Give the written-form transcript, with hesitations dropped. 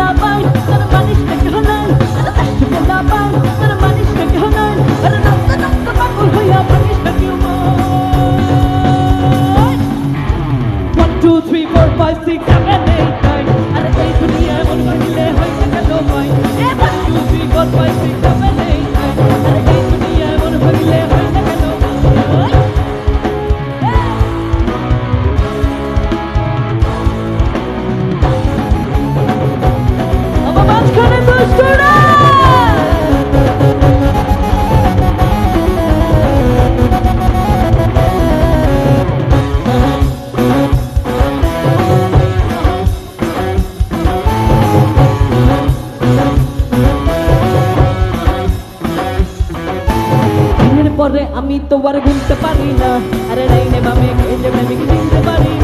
লাপাই তোর মানিস না কেহ নাই দেশে লাপাই তোর মানিস না কেহ নাই আরে নাচতে নাচতে পাগল হইয়া ভাঙিস না কেউ মন 1 2 3 4 5 6 7 8 9 আরে এই দুনিয়ায় মন করিলে হইছে কেন ভাই 1 2 3 4 5 6 7 8 9 আরে এই দুনিয়ায় মন করিলে হইছে কেন ভাই আমার মাঝখানে দুষ্টুরা পরে আমি তো আর গুনতে পারি না আরে নাই নে মামে কে যে আমি চিনতে পারি